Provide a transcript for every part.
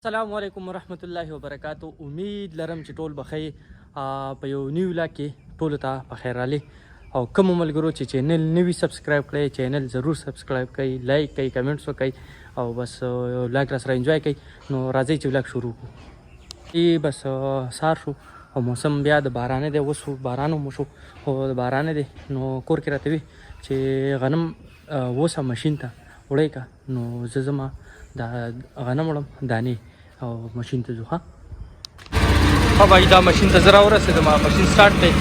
السلام علیکم ورحمت الله وبرکاتو. امید لرم چې ټول بخیر په یو نیو ولاګ کې ټولو ته په خیر علي او کوم ملګرو چې چینل نوي سبسکرایب کړئ چینل ضرور سبسکرایب کړئ لایک کړئ کمنټس وکړئ او بس ولاګ را سره انجوای کړئ. نو راځئ چې ولاګ شروع کړو. بس سهار شو او موسم بیا د بارانه دی، اوس باران هم شو او د بارانه دی. نو کور کې راته وي چې غنم وسه ماشین ته وړی کا. نو زه ځم دا غنم وړم دانې او ماشین ته ځو. ها بھائی دا ماشین ته زه راورسېدم، ماشین سټارټ دی،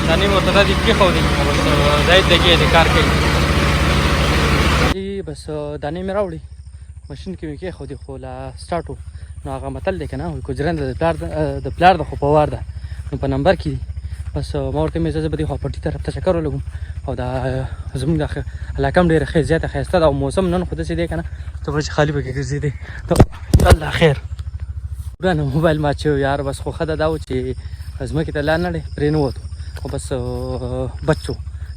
دانې مې ورته دا دي کېښودې، بس ځای لګیا دی کار کوي. بس دانې مې راوړې ماشین کې مې کېښودې خو لا سټارټ و. نو هغه متل دی که نه وایي کوجرنده د پلار ده خو په وار ده. نو په نمبر کې دي. بس ما ورته مې زه به دې خوا پټي طرف ته چکر ولګم او دا زموږ د علاقه هم ډېره زیاته ښایسته ده او موسم نن خو داسې دی که نه ته به چې خالي پکې ګرځېدی. الله خیر. ورانه موبایل مات شوی یار. بس خو ښه ده دا و چې ځمکې ته لاړ نه دی پرې نه ووتو خو بس بچ شو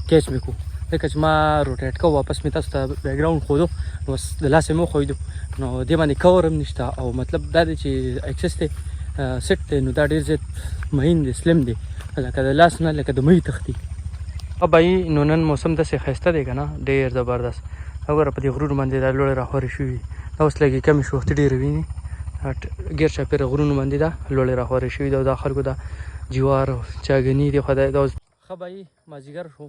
کیچ مې کړو ځکه چې ما روټیټ کو واپس مې تاسو ته بیکګراونډ ښودو نو بس د لاسه مې وښویدو. نو دې باندې کور هم نشته او مطلب دا دی چې اکسس دی سیټ دی نو دا ډېر زیات مهین دی سلم دی لکه د لاس نه لکه د مهي تختي. بھائی نو نن موسم داسې ښایسته دی که نه ډېر زبردست. وګوره په دې غرونو باندې دا لوړې راخورې شوي دا اوس لږې کمې شو وختې ډېرې ویني ګیر چاپېره غرونو باندې دا لوړې راخورې شوي ده او دا خلکو دا جوار چاګني دی خدای دا اوس ښه بھائی مازدیګر شو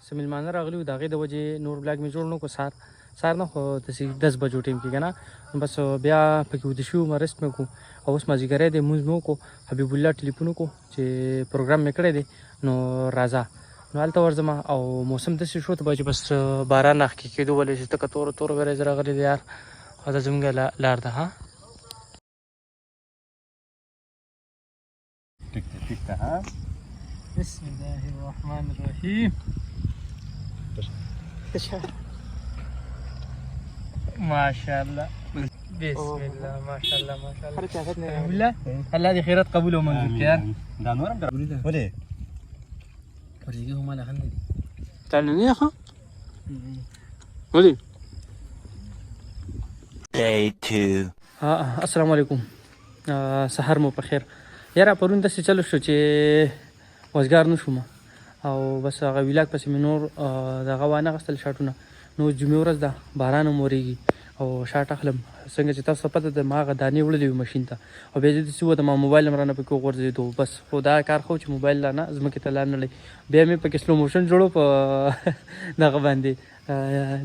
څه مېلمانه راغلي وو د هغې د وجې نور بلاګ مې جوړ نه کړو. سهار نه خو داسې 10 بجو ټایم کې که نه بس بیا پکې ویده شوي وم رست مې وکړو او اوس مازدیګری دی لمونځ مې وکړو. حبیب الله ټلیفون وکړو چې پروګرام مې کړی دی نو راځه نو هلته ورځم او موسم داسې شو ته به چې بس باران راښکې کېدو ولې چې تکه تور ورځ راغلی دی یار او دا زموږ لار ده. ها بسم الله الرحمن الرحیم. ماشاءالله بسم الله ماشاءالله ماشاءالله الله دې خیرات قبول او منظور کړي یار. دا نورم قبول ده ولې ورېږي هم لا هم دي تعال نه ښه ولې Day 2. السلام علیکم. سحر مو په خیر یاره. پرون داسې چلو شو چې وزګار نه شوم او بس هغه ولاګ پسې مې نور دغه وانه غستل شاټونه. نو جمعې ورځ ده باران هم ورېږي او شاټ اخلم څنګه چې تاسو ته پته ده ما هغه دانې وړلې وي ماشین ته او بیا داسې وه د ما موبایل هم رانه پکې وغورځېدو. بس خو دا کار خو چې موبایل لا نه ځمکې ته لاړ نه لګي بیا مې پکې سلو موشن جوړو په دغه باندې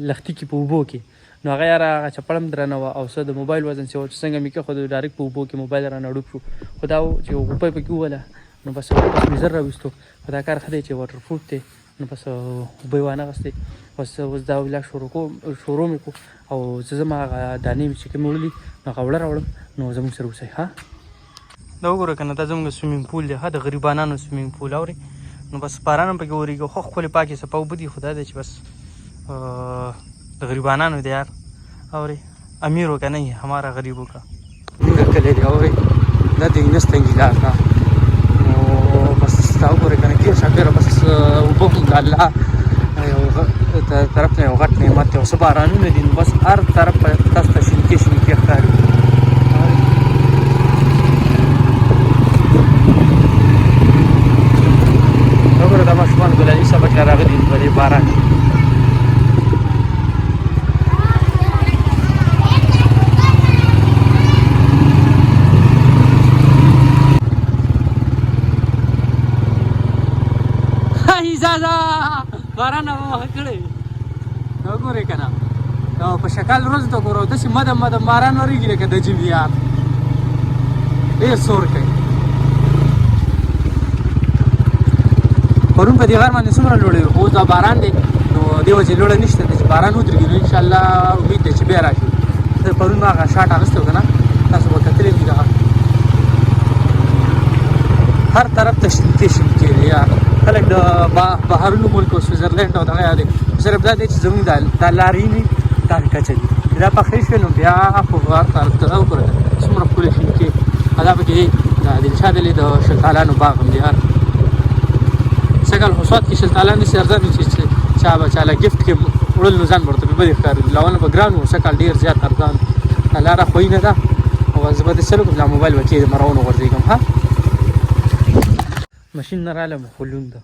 لښتي کې په اوبو کې. نو هغه یاره هغه چپړم درنه وه او څه د موبایل وزن چې څنګه مې کېښودو ډایرکټ په اوبو کې موبایل رانه ډوب شو. خو دا و چې غوپۍ پکې ووله نو بس مې زر راویستو. خو دا کار ښه دی چې واټر پروف دی نو بس اوبه یې وانهغستې بس اوس دا ولاګ شروع مې کړو او زه ځم هغه دانې مې چې کومې وړلي نو هغه وړه راوړم نو زموږ سره اوسئ. ها دا وګوره که نه دا زموږ سویمینګ پول دی د غریبانانو سویمینګ پول اورې نو بس باران هم پکې ورېږي خو ښکلې پاکې صفا اوبه دي. خو دا دی چې بس د غریبانانو دی یار اورې امیرو کا نہیں ہمارا غریبوں کا کلی دی اورې دا د انس تنګي لار ده. نو بس دا وګورئ که نه کېر چاپېره بس اوبه هم د الله یو طرف نه یو غټ نعمت دی او څه بارانونه دي نو بس هر طرف تاسو ته شینکې ښکاري. وګوره دا ماشومان ګلالي سبق ته راغلي دي په دې باران کې. باران هوا کړی وګورئ که نه په شکل روز ته ګورو داسې مدم باران ورېږي لکه د ژمي یار ډېر سور کوي. پرون په دې غر باندې څومره لوړې وي خو اوس دا باران دی نو دې وجې لوړه نشته ده چې باران ودرېږي نو انشاءالله امید دی چې بیا راشي. پرون ما هغه شاټ اخیستی و که نه تاسو به کتلی دي دغه هر طرف ته شینکې دی یار. خلک د بهرونو ملک او سویزرلینډ او دغه یادوي صرف دا دی چې زموږ دا لارې نه دا کچه دي دا پخې شوې نو بیا خو هر طرف ته وګوره څومره ښکلې شینکې دا پکې د دلشاد علي د شلتالانو باغ هم دی یار. سږکال خو سوات کې شلتالان داسې ارزان دي چې چا به چاله ګفټ کې وړل نو ځان ورته بدې ښکاري. لاول به ګران و سږکال ډېر زیات ارزان لاره خوی نه ده او زه به دې سره کوم موبایل وکړي مراونه ورځېږم ها ماشین نه رالم خو لوند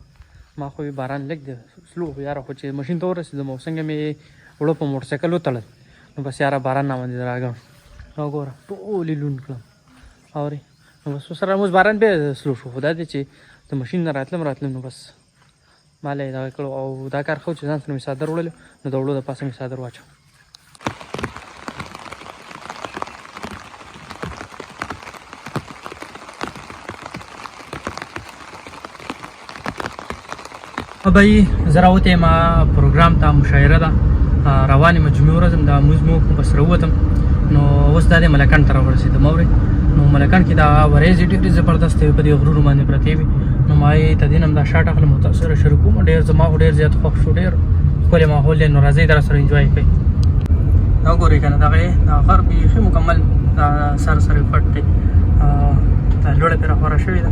ما خو باران لګ دی سلو یاره خو چې ماشین ته ورسېدم او څنګه مې وړو په موټر سایکل وتړل نو بس یاره باران نه باندې راغلم نو ګوره ټولې لوند کړم اورې نو بس سره اوس باران بیا سلو شو خو دا دی چې د ماشین نه راتلم نو بس ما له دغه کړو او دا کار خو چې ځان سره مې څادر وړلو نو د وړو د پاسه مې څادر واچو بای زه راوتی یم پروګرام ته مشاعره ده روان یم جمعې ورځ د لمونځ مې وکړو بس راووتم نو اوس دا دی ملکان ته راورسېدم اورې نو ملکان کې دا ورېځې ډېرې زبردست وي په دې غرونو باندې پرتې وي نو ما یې ته دې نه هم دا شاټ اخلم او تاسو سره شروع کوم ډېر زما خو ډېر زیات خوښ شو ډېر ښکلی ماحول دی نو راځئ در سره انجوای کوئ دا ګورئ که نه دغه غر بیخي مکمل سر سره پټ دی دا لوړه پرې راخوره شوې ده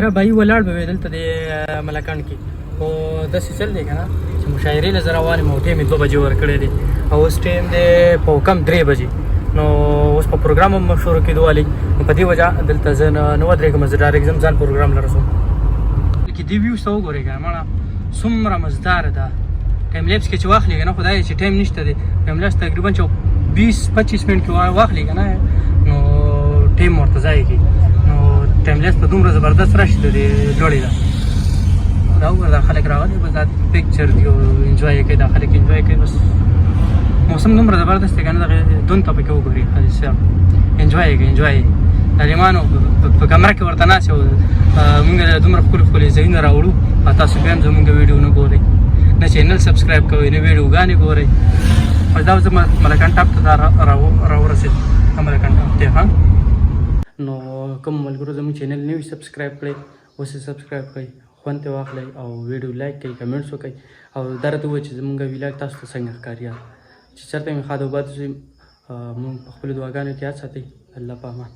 یاره بای ولاړ به وې دلته د ملکان کې خو داسې چل دی که نه چې مشاعرې له زه روان یم او ټایم یې 2 بجې ورکړی دی او اوس ټایم دی په کم 3 بجې نو اوس په پروګرام هم شروع کېدو والی نو په دې وجه دلته زه نه ودرېږم زه ډایرکټ ځم ځان پروګرام له رسوم کې دې ویوز ته وګورئ که نه مړه څومره مزداره ده ټایم لیپس کې چې واخلي که نه خو دا چې ټایم نشته دی ټایم لیپس تقریبا چې 20-25 منټ کې واخلي که نه نو ټایم ورته ځای کوي ټایم لیس ته دومره زبردست راشي د دې لوړې ده دا وګوره دا خلک راغلي بس دا پکچر دی او انجوای یې کوي دا خلک انجوای کوي بس موسم دومره زبردست دی که نه دغه دون ته پکې وګورئ انجوای یې کوي انجوای یې طالبانو په کمره کې ورته ناست یو مونږ دومره ښکلي ښکلي ځایونه راوړو او تاسو بیا هم زمونږ ویډیو نه ګورئ نه چینل سبسکرایب کوئ نه ویډیوګانې ګورئ بس دا زه ملکان ټاپ ته دا راورسېد ملکان ټاپ دی ها نو کوم ملګرو زموږ چینل نه وي سبسکرایب کړئ اوس یې سبسکرایب کړئ خوند ترې واخلئ او ویډیو لایک کړئ کمنټس وکړئ او دا راته ووایئ چې زموږ ویلاګ تاسو ته څنګه ښکاري چې چېرته مې ښاد او بد شي مونږ په خپلو دعاګانو کې یاد ساتئ الله په امان